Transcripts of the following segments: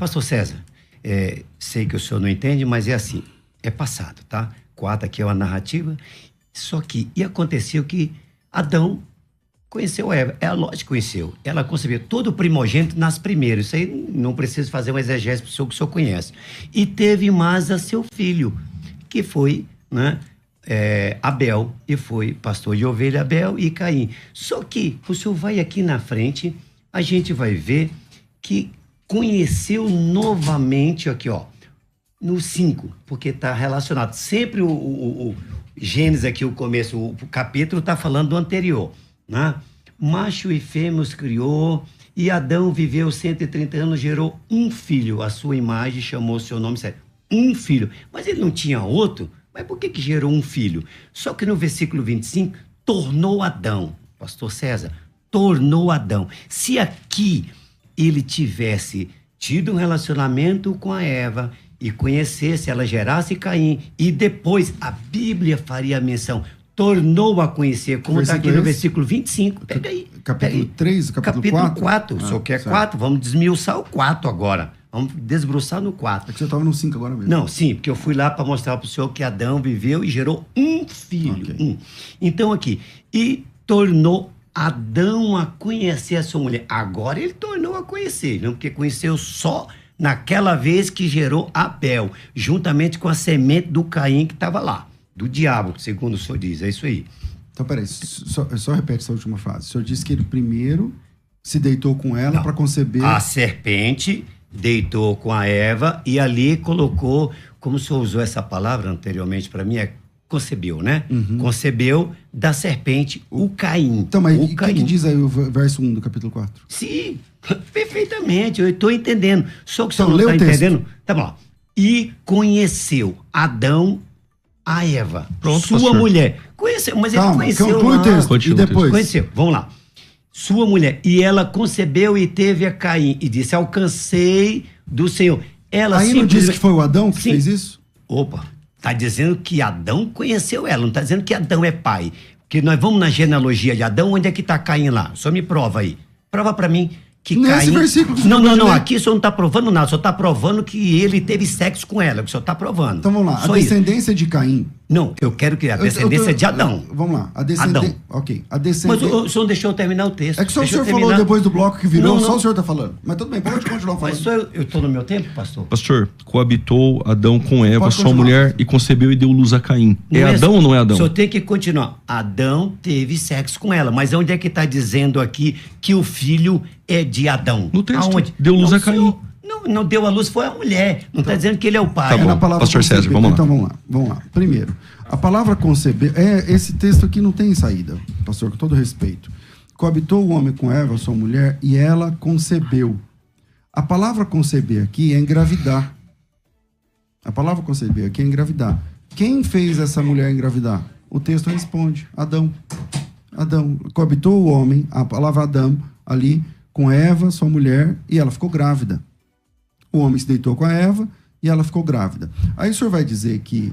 Pastor César, sei que o senhor não entende, mas é assim, é passado, tá? 4 aqui é uma narrativa, só que, e aconteceu que Adão conheceu Eva, ela lógico conheceu, ela concebeu todo o primogênito nas primeiras, isso aí não precisa fazer um exegese para o senhor que o senhor conhece, e teve mais a seu filho, que foi, né, Abel, e foi pastor de ovelha Abel e Caim. Só que o senhor vai aqui na frente, a gente vai ver que conheceu novamente, aqui ó, no 5, porque está relacionado, sempre o Gênesis aqui, o começo, o capítulo está falando do anterior, né? Macho e fêmea os criou, e Adão viveu 130 anos, gerou um filho, a sua imagem, chamou o seu nome, sério, um filho, mas ele não tinha outro, mas por que gerou um filho? Só que no versículo 25, tornou Adão, pastor César, tornou Adão. Se aqui ele tivesse tido um relacionamento com a Eva e conhecesse, ela gerasse Caim, e depois a Bíblia faria menção, tornou a conhecer, como está aqui no versículo 25. Pega aí. Capítulo 3, capítulo 4. O senhor quer 4? Vamos desmiuçar o 4 agora. Vamos desbruçar no 4. É que você estava no 5 agora mesmo. Não, sim, porque eu fui lá para mostrar para o senhor que Adão viveu e gerou um filho. Okay. Então aqui, e tornou Adão a conhecer a sua mulher. Agora ele tornou a conhecer, não? Porque conheceu só naquela vez que gerou Abel, juntamente com a semente do Caim que estava lá, do diabo, segundo o senhor diz, é isso aí. Então, peraí, só repete essa última frase. O senhor disse que ele primeiro se deitou com ela para conceber... A serpente deitou com a Eva e ali colocou, como o senhor usou essa palavra anteriormente para mim, concebeu, né? Uhum. Concebeu da serpente o Caim. Então, mas o que diz aí o verso 1 do capítulo 4? Sim, perfeitamente, eu estou entendendo. Só que o senhor então, não está entendendo. Tá bom. E conheceu Adão a Eva, pronto, sua pastor. mulher. Conheceu, mas ele conheceu. Conclui o texto. E depois? Conheceu, vamos lá. Sua mulher, e ela concebeu e teve a Caim, e disse, alcancei do Senhor. Ela aí não disse que foi o Adão que fez isso? Opa, está dizendo que Adão conheceu ela, não está dizendo que Adão é pai. Porque nós vamos na genealogia de Adão, onde é que está Caim lá? Só me prova aí. Prova para mim que nesse Caim... versículo. Não, aqui o senhor não está provando nada, o senhor está provando que ele teve sexo com ela, o senhor está provando. Então vamos lá, só a descendência de Caim... Não, eu quero que a descendência de Adão. Vamos lá, a descendência... Ok, a descendência... Mas o senhor deixou eu terminar o texto. É que só o senhor falou depois do bloco que virou, só o senhor está falando. Mas tudo bem, pode continuar falando. Mas só eu estou no meu tempo, pastor? Pastor, coabitou Adão com Eva, sua mulher, e concebeu e deu luz a Caim. É Adão ou não é Adão? O senhor tem que continuar. Adão teve sexo com ela, mas onde é que está dizendo aqui que o filho é de Adão? No texto, aonde? deu luz a Caim. Não deu a luz, foi a mulher. Não está dizendo que ele é o pai. Tá bom. Na palavra pastor conceber. César, vamos lá. Então vamos lá. Primeiro, a palavra conceber, esse texto aqui não tem saída, pastor, com todo respeito. Coabitou o homem com Eva, sua mulher, e ela concebeu. A palavra conceber aqui é engravidar. A palavra conceber aqui é engravidar. Quem fez essa mulher engravidar? O texto responde, Adão. Adão. Coabitou o homem, a palavra Adão, ali, com Eva, sua mulher, e ela ficou grávida. O homem se deitou com a Eva e ela ficou grávida. Aí o senhor vai dizer que...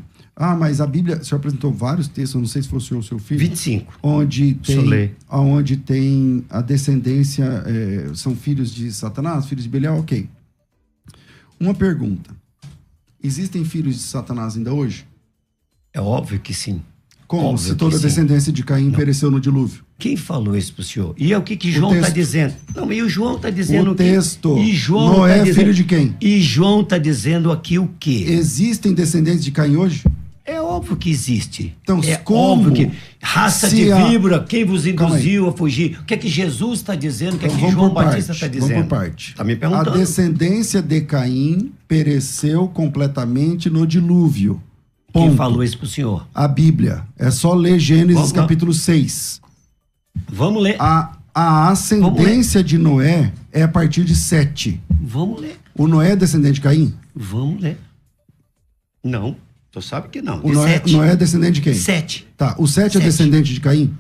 mas a Bíblia... O senhor apresentou vários textos, eu não sei se foi o senhor ou seu filho. 25. Onde tem a descendência... são filhos de Satanás, filhos de Belial, ok. Uma pergunta. Existem filhos de Satanás ainda hoje? É óbvio que sim. Como? Óbvio se toda a descendência de Caim pereceu no dilúvio. Quem falou isso pro senhor? E é o que João está dizendo? Não, e o João está dizendo o texto. E João Noé é filho de quem? E João está dizendo aqui o quê? Existem descendentes de Caim hoje? É óbvio que existe. Então, é como? Óbvio que raça de víbora, quem vos induziu a fugir? O que é que Jesus está dizendo? O que é que João Batista está dizendo? Vamos por parte. Está me perguntando. A descendência de Caim pereceu completamente no dilúvio. Quem falou isso pro senhor? A Bíblia. É só ler Gênesis capítulo 6. Vamos ler. A ascendência de Noé é a partir de 7. Vamos ler. O Noé é descendente de Caim? Vamos ler. Não, tu sabe que não. O Noé é descendente de quem? 7. Tá, o 7 é descendente de Caim?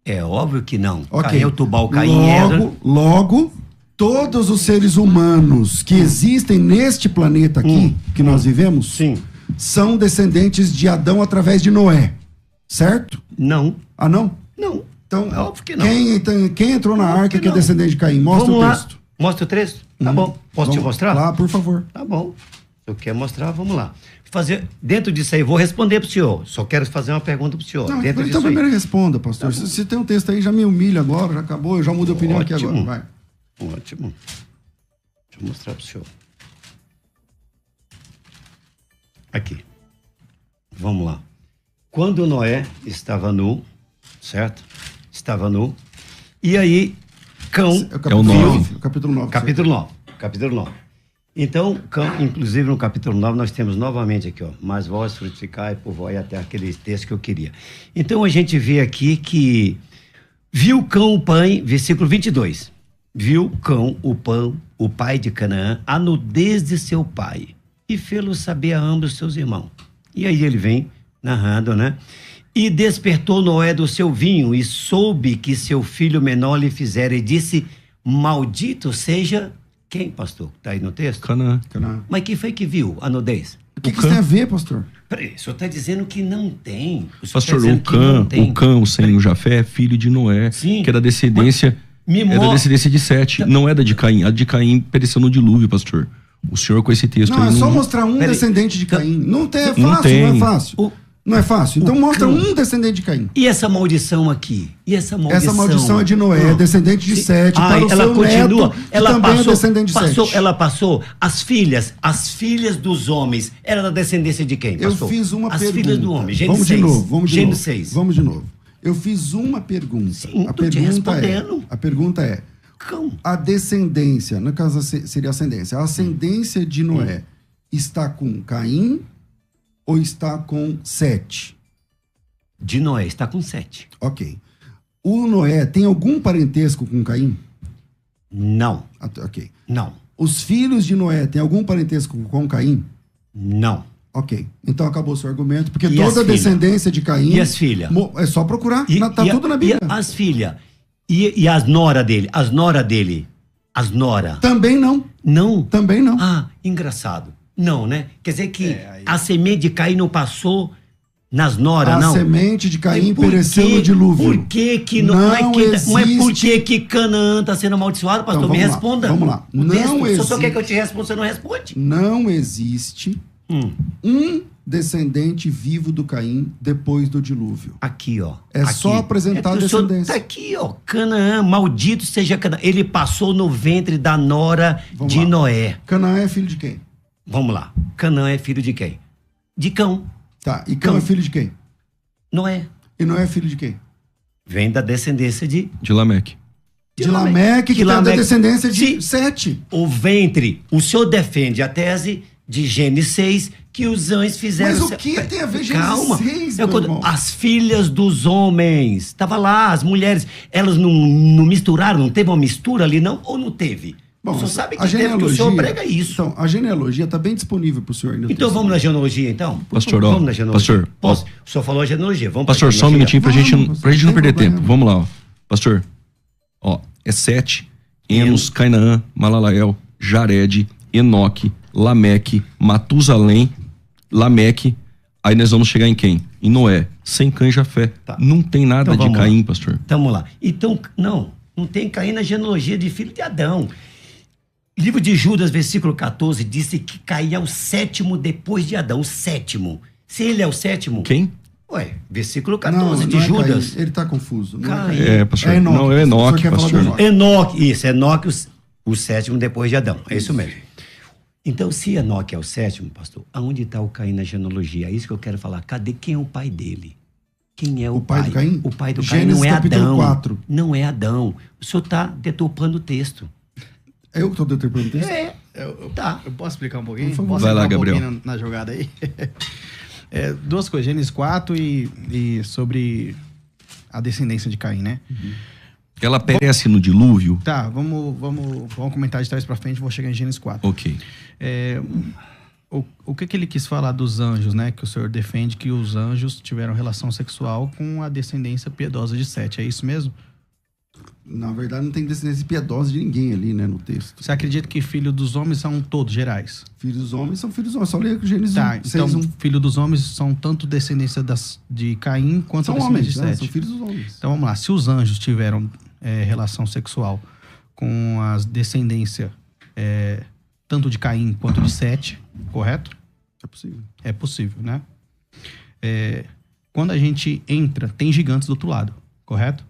É óbvio que não. Ok. Caim, Tubal, Caim era... Logo, todos os seres humanos que existem neste planeta aqui, que nós vivemos... Sim. São descendentes de Adão através de Noé, certo? Não. Ah, não? Não. Então, é óbvio que não. Quem entrou na arca que é descendente de Caim? Mostra o texto. Mostra o texto. Tá bom. Posso te mostrar? Lá, por favor. Tá bom. Se eu quer mostrar, vamos lá. Dentro disso aí, vou responder pro senhor. Só quero fazer uma pergunta pro senhor. Não, dentro então disso primeiro aí. responda, pastor. Tá se tem um texto aí, já me humilha agora, já acabou, eu já mudo a opinião aqui agora. Vai. Ótimo. Deixa eu mostrar pro senhor. Aqui. Vamos lá. Quando Noé estava nu, certo? Estava nu. E aí, Cão... É o 9. Capítulo 9. Capítulo 9. Capítulo 9. Então, inclusive no capítulo 9, nós temos novamente aqui, ó, mas vós frutificai por vós, até aquele texto que eu queria. Então, a gente vê aqui que viu Cão o pai, versículo 22, viu Cão o pai de Canaã, a nudez de seu pai, e fê-lo saber a ambos seus irmãos. E aí ele vem narrando, né? E despertou Noé do seu vinho, e soube que seu filho menor lhe fizera, e disse, maldito seja... Quem, pastor? Está aí no texto? Canaã. Mas quem foi que viu a nudez? O que isso tem a ver, pastor? Peraí, o senhor está dizendo que não tem. Pastor, o Cã, o Sem e o Jafé é filho de Noé, Sim. que é da descendência, da descendência de Sete, não é da de Caim. A de Caim pereceu no dilúvio, pastor. O senhor com esse texto... Não, aí é só mostrar um descendente de Caim. Não é fácil, não é fácil. Não é fácil. Então mostra um descendente de Caim. E essa maldição aqui? Essa maldição é de Noé, descendente de Sete, para o ela seu continua, neto, que ela também passou, é descendente de Sete. Ela passou, as filhas dos homens, era da descendência de quem, pastor? Eu fiz uma pergunta. As filhas do homem, Vamos de novo, Gênesis 6. Vamos de novo. Eu fiz uma pergunta. Sim, a pergunta é, a descendência, no caso seria a ascendência, a ascendência de Noé está com Caim ou está com Sete? De Noé, está com 7. Ok. O Noé tem algum parentesco com Caim? Não. Ok. Não. Os filhos de Noé têm algum parentesco com Caim? Não. Ok. Então acabou o seu argumento, porque E toda a as descendência de Caim... E as filhas? É só procurar, tá tudo na Bíblia. E as filhas? E as nora dele? As nora dele? As nora? Também não. Não? Também não. Ah, engraçado. Não, né? Quer dizer que a semente de Caim não passou... Nas noras, não? A semente de Caim pereceu no dilúvio. Por que que não é por que Canaã está sendo amaldiçoado, pastor? Então, me responda. Vamos lá. Não existe. Se você quer que eu te responda, você não responde. Não existe um descendente vivo do Caim depois do dilúvio. Aqui, ó. É aqui. só apresentar a descendência. Tá aqui, ó. Canaã, maldito seja Canaã. Ele passou no ventre da nora de Noé. Canaã é filho de quem? Vamos lá. Canaã é filho de quem? De Cão. Tá, e Cão é filho de quem? Noé. E Noé é filho de quem? Vem da descendência de Lameque. De Lameque, que tem da descendência de Sete. O ventre, o senhor defende a tese de Gênesis 6, que os anjos fizeram... Mas o que tem a ver Gênesis 6, meu irmão? As filhas dos homens, estava lá, as mulheres, elas não misturaram, não teve uma mistura ali, não? Ou não teve? Bom, o senhor sabe que a genealogia, o senhor prega isso. Então, a genealogia está bem disponível para o senhor. Então vamos na genealogia, então? Pastor, vamos na genealogia. pastor. Posso? O senhor falou a genealogia. Vamos pastor, só um minutinho pra gente não perder tempo. Vamos lá, ó. Pastor, ó, é Sete, Enos, Cainaã, Malalael, Jared, Enoque, Lameque, Matusalém, Lameque. Aí nós vamos chegar em quem? Em Noé. Sem Cã e Jafé. Tá. Não tem nada então, de Caim, pastor. Vamos lá. Então, não tem Caim na genealogia de filho de Adão. Livro de Judas, versículo 14, disse que Caim é o sétimo depois de Adão, o sétimo. Se ele é o sétimo... Quem? Ué, versículo 14 de Judas. Caim. Ele tá confuso. Pastor. Enoque. Não, é Enoque, pastor. Enoque, isso, Enoque, o sétimo depois de Adão. É isso mesmo. Então, se Enoque é o sétimo, pastor, aonde está o Caim na genealogia? É isso que eu quero falar. Cadê quem é o pai dele? Quem é o pai do Caim? O pai do Gênesis, Caim não é Adão. 4. Não é Adão. O senhor está deturpando o texto. Eu que estou deturpando o texto? Tá. Eu posso explicar um pouquinho? Vai lá, Gabriel. Na jogada aí. Duas coisas, Gênesis 4 e sobre a descendência de Caim, né? Uhum. Ela perece no dilúvio? Tá, vamos comentar de trás pra frente, vou chegar em Gênesis 4. Ok. O que ele quis falar dos anjos, né? Que o senhor defende que os anjos tiveram relação sexual com a descendência piedosa de Sete, é isso mesmo? Na verdade, não tem descendência piedosa de ninguém ali, né, no texto. Você acredita que filhos dos homens são todos gerais? Filhos dos homens são filhos dos homens. Só leia o Gênesis 6, então, filhos dos homens são tanto descendência de Caim quanto são descendência homens, de né? Sete. São filhos dos homens. Então, vamos lá. Se os anjos tiveram relação sexual com as descendência tanto de Caim quanto de Sete, correto? É possível. É possível, né? Quando a gente entra, tem gigantes do outro lado, correto?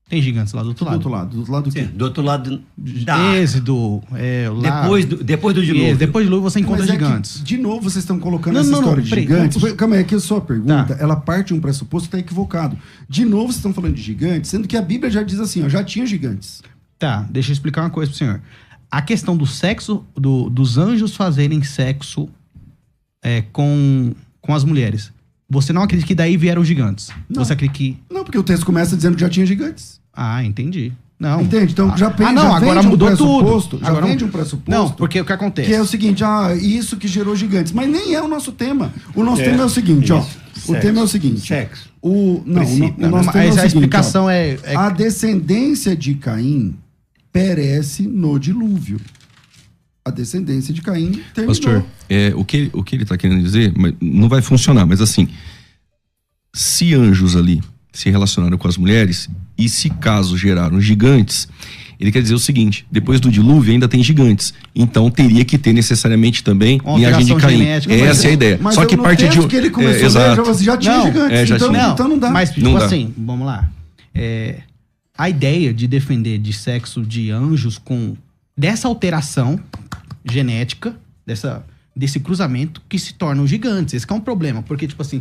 Tem gigantes lá do outro lado. Do outro lado do quê? Sim, do outro lado da Êxodo, lá... Depois do dilúvio. Depois do dilúvio você encontra Mas gigantes. de novo, vocês estão colocando Não, essa não, história não, de peraí, gigantes. vamos- Calma aí, aqui a sua pergunta, Tá. ela parte de um pressuposto que está equivocado. De novo, vocês estão falando de gigantes, sendo que a Bíblia já diz assim, ó, já tinha gigantes. Tá, deixa eu explicar uma coisa pro senhor. A questão do sexo, dos anjos fazerem sexo com as mulheres. Você não acredita que daí vieram gigantes? Não. Você acredita que... Não, porque o texto começa dizendo que já tinha gigantes. Ah, entendi. Não. Entende? Então já pensa. não, agora mudou tudo. Já Agora vem de um pressuposto. Não, porque o que acontece? Que é o seguinte, isso que gerou gigantes. Mas nem é o nosso tema. O nosso tema é o seguinte, ó. Isso. O tema é o seguinte. Sexo. O Princípio. nosso tema é o Mas a seguinte, explicação ó. é... A descendência de Caim perece no dilúvio. A descendência de Caim terminou. Pastor, o que ele está querendo dizer, mas não vai funcionar, mas assim, se anjos ali se relacionaram com as mulheres, e se caso geraram gigantes, ele quer dizer o seguinte, depois do dilúvio ainda tem gigantes, então teria que ter necessariamente também Uma linhagem de alteração Caim. genética, Essa é a ideia. Mas Só que no parte de... texto que ele começou a ler, exato. já tinha Não, gigantes. já Então, tinha. então não dá. Mas, tipo Não dá. assim, vamos lá. A ideia de defender de sexo de anjos dessa alteração genética, desse cruzamento que se tornam gigantes. Esse que é um problema. Porque, tipo assim,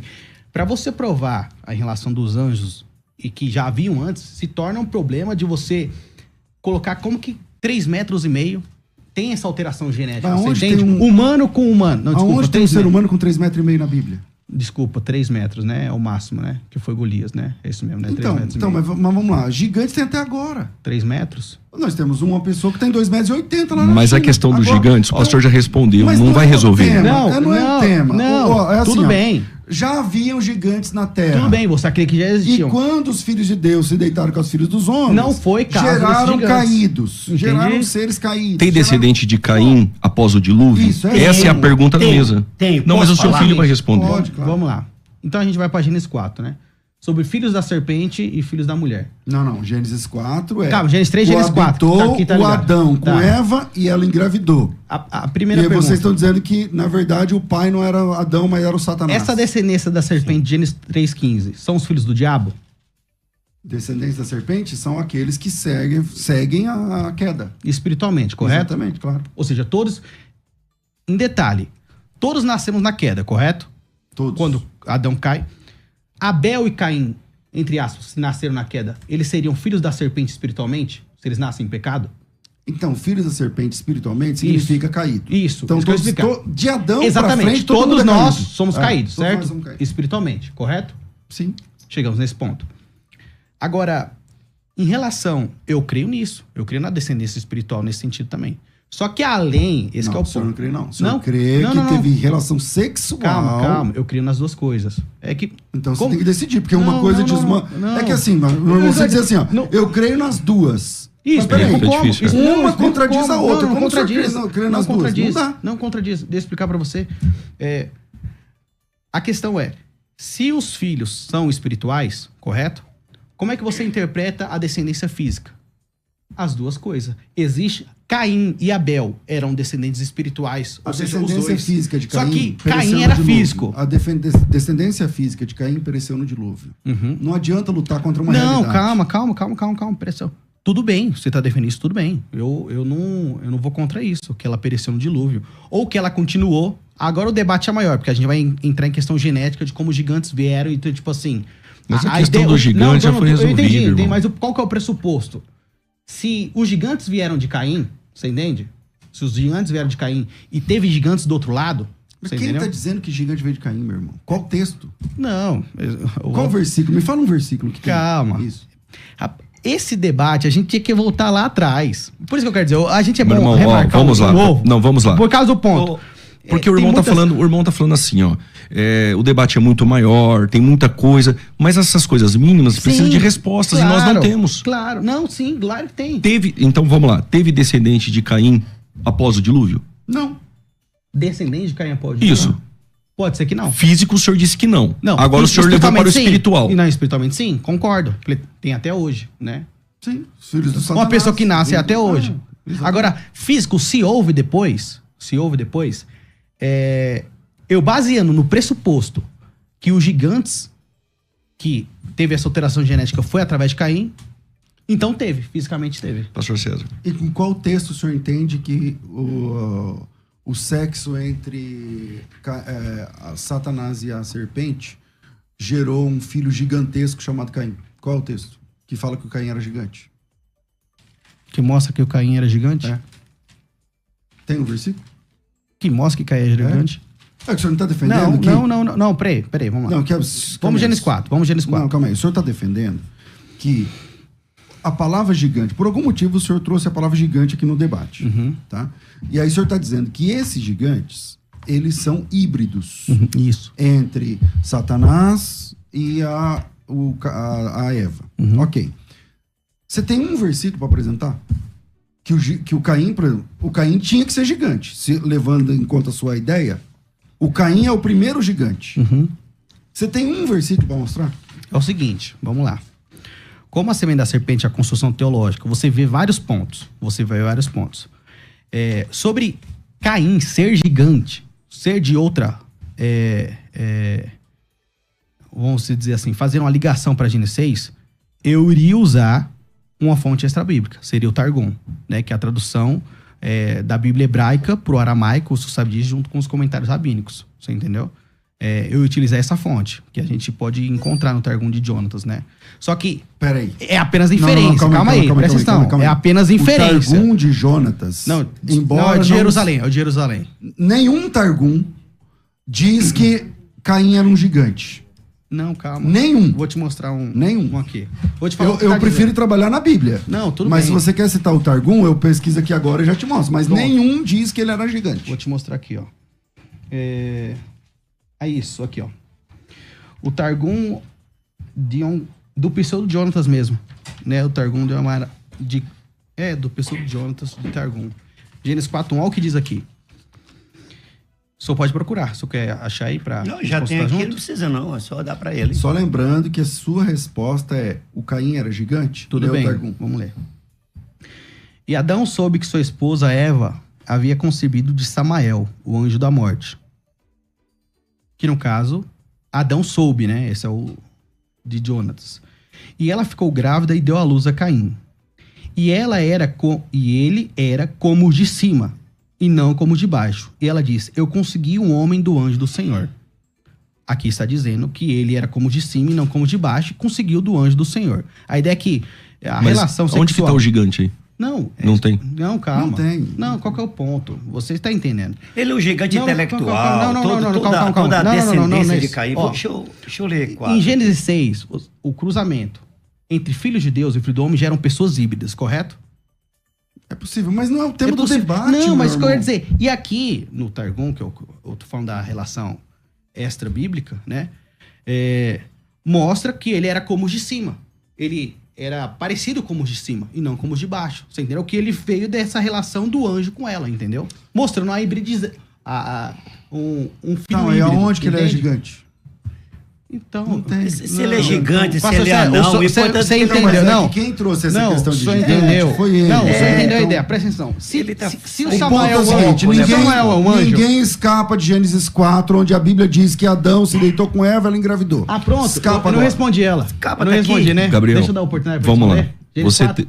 para você provar a relação dos anjos e que já haviam antes, se torna um problema de você colocar como que 3,5 metros tem essa alteração genética. Mas Você onde entende? tem um- Humano com humano. Não, desculpa, Aonde tem um 3 ser metros. humano com 3,5 metros na Bíblia? Desculpa, 3 metros, né? É o máximo, né? Que foi Golias, né? É isso mesmo, né? 3 metros e Então meio. mas vamos lá. Gigantes tem até agora. 3 metros? Nós temos uma pessoa que tem 2,80 metros lá na Mas a China. questão dos Agora, gigantes, o pastor já respondeu, mas não vai é o resolver. tema, Não, não é o tema. não, Ó, é assim, tudo ó, bem. Já haviam gigantes na Terra. Tudo bem, você acredita que já E existiam. quando os filhos de Deus se deitaram com os filhos dos homens, Não foi caso desses geraram gigantes. caídos. Entendi. Geraram seres caídos. Tem descendente de Caim após o dilúvio? Isso, é Essa é a tem, pergunta da mesa. tem. Não, mas Posso o seu falar? filho vai responder. Pode, claro. Vamos lá. Então a gente vai pra Gênesis 4, né? Sobre filhos da serpente e filhos da mulher. Não. Gênesis 4 é... Calma, Gênesis 3, Gênesis 4. Coabitou Aqui tá o ligado. Adão com Tá. Eva e ela engravidou. A primeira E aí pergunta. vocês estão dizendo que, na verdade, o pai não era Adão, mas era o Satanás. Essa descendência da serpente, Gênesis 3,15, são os filhos do diabo? Descendentes da serpente são aqueles que seguem a queda. Espiritualmente, correto? Exatamente, claro. Ou seja, todos... Em detalhe, todos nascemos na queda, correto? Todos. Quando Adão cai. Abel e Caim, entre aspas, se nasceram na queda, eles seriam filhos da serpente espiritualmente? Se eles nascem em pecado? Então, filhos da serpente espiritualmente significa caído. Isso. Então, isso que eu todos, ia explicar. de Adão Exatamente. pra frente, todo Todos mundo é nós caído. somos caídos, todos certo? nós somos caídos. Espiritualmente, correto? Sim. Chegamos nesse ponto. Agora, em relação... Eu creio nisso. Eu creio na descendência espiritual nesse sentido também. Só que além... Esse Não, que é o o senhor não ponto. crê, não. O senhor Não? crê Não, que não, não. teve relação sexual. Calma. Eu creio nas duas coisas. É que... Então você Como? tem que decidir, porque uma Não, coisa não, diz não, uma... não. É que assim, mano, você dizer assim, ó, Não. eu creio nas duas. Isso, Mas peraí, é difícil, Isso, cara. Uma explica contradiz a como. outra. Não Como o senhor contradiz. crê nas duas? Contradiz. Não dá. Não contradiz. Deixa eu explicar pra você. A questão é, se os filhos são espirituais, correto? Como é que você interpreta a descendência física? As duas coisas. Existe... Caim e Abel eram descendentes espirituais. A Ou seja, os descendência dois. física de Só Caim que pereceu Caim no era dilúvio. físico. A descendência física de Caim pereceu no dilúvio. Uhum. Não adianta lutar contra uma Não, realidade. calma, pressão. Tudo bem, você tá defendendo isso, tudo bem. Eu não vou contra isso, que ela pereceu no dilúvio. Ou que ela continuou. Agora o debate é maior, porque a gente vai entrar em questão genética de como os gigantes vieram e tipo assim... Mas a questão do gigante já foi resolvida, Eu entendi, irmão. mas qual que é o pressuposto? Se os gigantes vieram de Caim, você entende? Se os gigantes vieram de Caim e teve gigantes do outro lado, Mas você quem entendeu? tá dizendo que gigante veio de Caim, meu irmão? Qual texto? Não. Qual versículo? Me fala um versículo que tem. Calma. Isso. Esse debate, a gente tinha que voltar lá atrás. Por isso que eu quero dizer, a gente é Meu bom irmão, ó, remarcar vamos lá. ovo. Não, vamos lá. Por causa do ponto. Porque o tem irmão muitas- tá falando assim, ó. O debate é muito maior, tem muita coisa, mas essas coisas mínimas precisam de respostas e nós não temos. Claro, não, sim, claro que tem. Então vamos lá. Teve descendente de Caim após o dilúvio? Não. Descendente de Caim pode? Isso. Não. Pode ser que não. Físico, o senhor disse que não. Não. Agora o senhor levou para o sim. espiritual. E não, espiritualmente sim, concordo. Tem até hoje, né? Sim. Os filhos do Satanás. Uma pessoa que nasce até hoje. Agora, físico, se houve depois, eu baseando no pressuposto que os gigantes que teve essa alteração genética foi através de Caim, então fisicamente teve. Pastor César. E com qual texto o senhor entende que o sexo entre Satanás e a serpente gerou um filho gigantesco chamado Caim? Qual é o texto que fala que o Caim era gigante? Que mostra que o Caim era gigante? É. Tem um versículo? Que mostra que Caim era gigante? É que o senhor não está defendendo Não, peraí, vamos lá. Vamos Gênesis 4. Não, calma aí. O senhor está defendendo que a palavra gigante, por algum motivo o senhor trouxe a palavra gigante aqui no debate, tá? E aí o senhor está dizendo que esses gigantes, eles são híbridos. Isso. Entre Satanás e a Eva. Ok. Você tem um versículo para apresentar? Que o Caim, por exemplo, o Caim tinha que ser gigante. Levando em conta a sua ideia, o Caim é o primeiro gigante. Você tem um versículo para mostrar? É o seguinte, vamos lá. Como a semente da serpente é a construção teológica, você vê vários pontos. Sobre Caim ser gigante, ser de outra... vamos dizer assim, fazer uma ligação para Gênesis 6, eu iria usar uma fonte extra-bíblica. Seria o Targum, né, que é a tradução da Bíblia hebraica para o aramaico, o Sussabdis, junto com os comentários rabínicos. Você entendeu? Eu utilizar essa fonte, que a gente pode encontrar no Targum de Jonatas, né? Só que... Peraí. É apenas inferência. Calma aí, presta atenção. É apenas inferência. O Targum de Jonatas... Não, é de Jerusalém. É de Jerusalém. Nenhum Targum diz que Caim era um gigante. Não, calma. Nenhum. Vou te mostrar Nenhum. um aqui. Vou te falar eu prefiro trabalhar na Bíblia. Não, tudo mas bem. Mas se você quer citar o Targum, eu pesquiso aqui agora e já te mostro. Mas nenhum diz que ele era gigante. Vou te mostrar aqui, ó. É isso, aqui, ó. O Targum do Pseudo Jonatas mesmo. Né? O Targum do Pseudo Jonatas de Targum. Gênesis 4:1, olha o que diz aqui. Só pode procurar. Só quer achar aí pra... Não, já tem aqui, não precisa não. É só dar pra ele. Só lembrando que a sua resposta é: o Caim era gigante? Tudo bem, vamos ler. E Adão soube que sua esposa Eva havia concebido de Samael, o anjo da morte. Que no caso, Adão soube, né? Esse é o de Jonatas. E ela ficou grávida e deu à luz a Caim. E ele era como os de cima, e não como os de baixo. E ela disse: eu consegui um homem do anjo do Senhor. Aqui está dizendo que ele era como os de cima e não como os de baixo, e conseguiu do anjo do Senhor. A ideia é que a relação sexual... Onde que tá o gigante aí? Não. Não tem. Não, calma. Não tem. Não, qual que é o ponto? Você está entendendo. Ele é um gigante intelectual. Não, toda a descendência de Caim. Ó, deixa eu ler 4. Em Gênesis 6, o cruzamento entre filhos de Deus e filho do homem geram pessoas híbridas, correto? É possível, mas não é o tema do debate. Não, mas o que eu ia dizer... E aqui, no Targum, que eu tô falando da relação extra-bíblica, né? Mostra que ele era como os de cima. Ele era parecido com os de cima e não como os de baixo. Você entendeu? Que ele veio dessa relação do anjo com ela, entendeu? Mostrando a hibridização. Um filho híbrido. E aonde que ele é gigante? Então, não tem. Se ele é gigante, se ele é anão, você entendeu? Não. Quem trouxe essa questão de gigante entendeu? Foi ele. Não, você entendeu a ideia. Presta atenção. Se o Samuel é um anjo... Ninguém escapa de Gênesis 4, onde a Bíblia diz que Adão se deitou com Eva, ela engravidou. Ah, pronto. Escapa eu não respondi ela. Escapa não respondi, né? Gabriel, deixa eu dar a oportunidade pra vamos lá.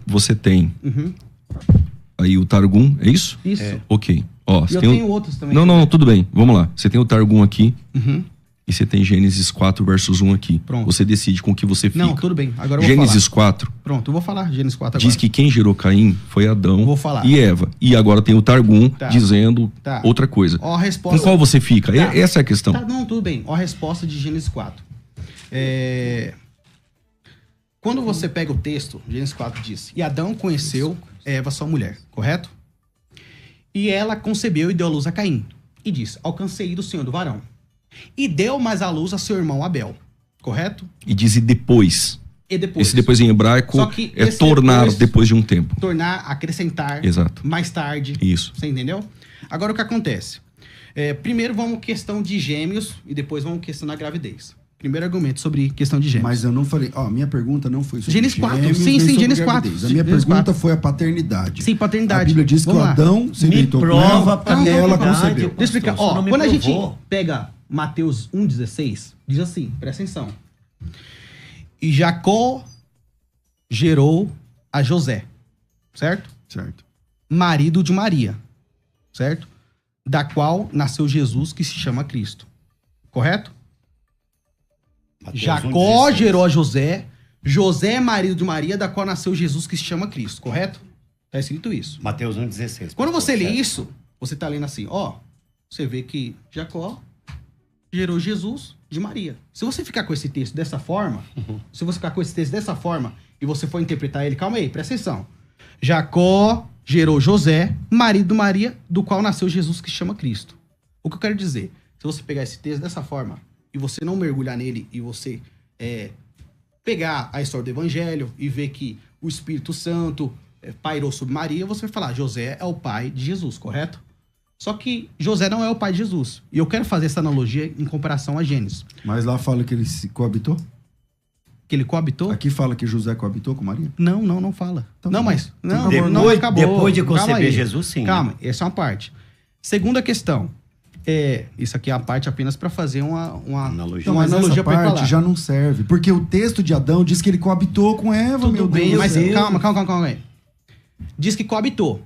Você tem aí o Targum, é isso? Isso. Ok. Ó, eu tenho outros também. Não, tudo bem. Vamos lá. Você tem o Targum aqui. E você tem Gênesis 4, versos 1 aqui. Pronto. Você decide com que você fica. Não, tudo bem. Agora eu vou Gênesis falar. 4. Pronto, eu vou falar Gênesis 4 agora. Diz que quem gerou Caim foi Adão e Eva. E agora tem o Targum dizendo outra coisa. Ó, a resposta... Com qual você fica? Essa é a questão. Não, tudo bem. Ó, a resposta de Gênesis 4. Quando você pega o texto, Gênesis 4 diz: e Adão conheceu Eva, sua mulher, correto? E ela concebeu e deu à luz a Caim. E disse: alcancei do Senhor do varão. E deu mais à luz a seu irmão Abel, correto? E diz e depois. Esse depois em hebraico é tornar depois de um tempo. Tornar, acrescentar. Exato. Mais tarde. Isso. Você entendeu? Agora o que acontece? Primeiro vamos questão de gêmeos e depois vamos questão da gravidez. Primeiro argumento sobre questão de gêmeos. Mas eu não falei... Ó, minha pergunta não foi sobre Gênesis 4. gêmeos, Sim, nem sim, sobre Gênesis gravidez. 4. A minha Gênesis pergunta 4. foi a paternidade. Sim, paternidade. A Bíblia diz que o Vamos lá. Adão se Me deitou com prova ela pra e ela verdade. concebeu. Deixa eu explicar. Pastor, Ó, você não me quando a gente provou. pega Mateus 1,16, diz assim, presta atenção. E Jacó gerou a José, certo? Certo. Marido de Maria, certo? Da qual nasceu Jesus, que se chama Cristo. Correto? Mateus Jacó 1,16. gerou a José, José é marido de Maria, da qual nasceu Jesus, que se chama Cristo. Correto? Tá escrito isso. Mateus 1,16. Quando você lê certo? isso, você tá lendo assim, ó, você vê que Jacó gerou Jesus de Maria. Se você ficar com esse texto dessa forma, se você ficar com esse texto dessa forma e você for interpretar ele, calma aí, presta atenção. Jacó gerou José, marido de Maria, do qual nasceu Jesus, que se chama Cristo. O que eu quero dizer, se você pegar esse texto dessa forma e você não mergulhar nele e você pegar a história do Evangelho e ver que o Espírito Santo pairou sobre Maria, você vai falar, José é o pai de Jesus, correto? Só que José não é o pai de Jesus. E eu quero fazer essa analogia em comparação a Gênesis. Mas lá fala que ele se coabitou? Que ele coabitou? Aqui fala que José coabitou com Maria? Não fala. Então, não, tá mas... bom. Não, Depois- não acabou. depois de Calma conceber aí. Jesus, sim. Calma, essa é uma parte. Segunda questão. Isso aqui é a parte apenas para fazer uma Analogia. Então, uma mas analogia essa para parte falar. já não serve. Porque o texto de Adão diz que ele coabitou com Eva, Tudo meu bem, Deus. mas do céu. calma aí. Diz que coabitou.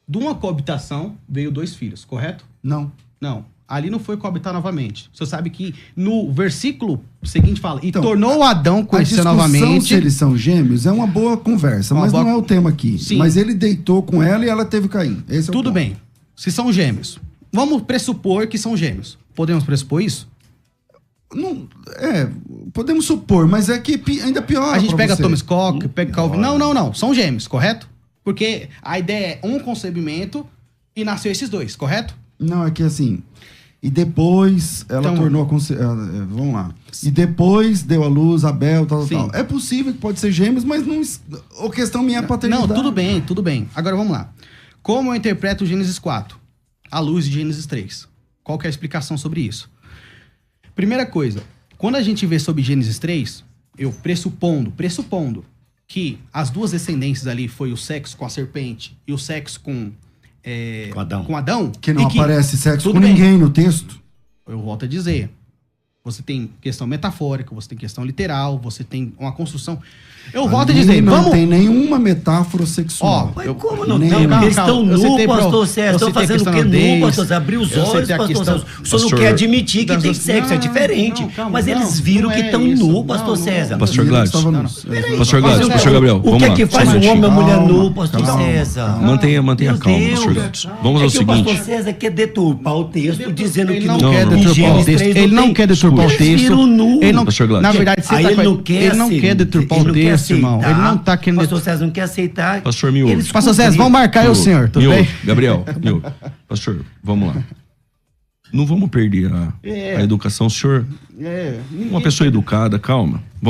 De uma coabitação veio 2 filhos, correto? Não. Não. Ali não foi coabitar novamente. Você sabe que no versículo seguinte fala, e Então, tornou Adão A conhecer discussão novamente. se eles são gêmeos é uma boa conversa, Uma mas boa- não é o tema aqui. Sim. Mas ele deitou com ela e ela teve Caim. Esse é o Tudo ponto. bem. Se são gêmeos. Vamos pressupor que são gêmeos. Podemos pressupor isso? Não, podemos supor, mas é que ainda pior. A gente pra pega você. Thomas Koch, pega Calvin. Não. São gêmeos, correto? Porque a ideia é um concebimento e nasceu esses 2, correto? Não, é que assim. E depois ela Então- tornou vamos lá. E depois deu à luz Abel, tal. Sim. É possível que pode ser gêmeos, mas não. A questão minha é a paternidade. Não, tudo bem. Agora vamos lá. Como eu interpreto Gênesis 4? À luz de Gênesis 3. Qual que é a explicação sobre isso? Primeira coisa, quando a gente vê sobre Gênesis 3, eu pressupondo que as 2 descendências ali foi o sexo com a serpente e o sexo com Adão. Que não e aparece sexo tudo com bem. ninguém no texto. Eu volto a dizer. Você tem questão metafórica, você tem questão literal, você tem uma construção. Eu volto a Ali dizer, não vamos... tem nenhuma metáfora sexual. Mas Eu- como não nem- tem? Calma, Eles estão eu citei nu, pastor César. eu Estão citei a fazendo o questão que da nu, nudez, pastor César? Abriu os eu olhos, citei a pastor questão- César. O senhor não Pastor- quer admitir que tem sexo, é Não, diferente. calma, Mas eles não, viram não que é estão isso. nu, pastor Não, César. Pastor Ele Gladys. estava Não, nos- não. Pastor Gladys, Mas pastor Gabriel, O vamos que é lá. que faz Só um o homem e a minutinho. mulher Calma, nu, pastor calma, César? calma. Mantenha Meu a calma, Deus. pastor Gladys. Vamos É ao que o pastor seguinte. César quer deturpar o texto, dizendo Ele que não no quer não. deturpar o Gênesis texto. 3 Ele não tem- quer deturpar o Eles texto. viram nu. Ele não, Pastor Gladys. na verdade, você Aí tá ele com- não quer ele não aceitar, quer deturpar o ele não quer texto, irmão. Ele aceitar. não tá querendo Pastor César não quer aceitar. Pastor Miúdo. Eles Pastor César, cumpriram. vamos marcar eu, senhor, tudo Miúdo, bem? Gabriel, Miúdo. Pastor, vamos lá. Não vamos perder a educação. O senhor, uma pessoa educada, calma. Vamos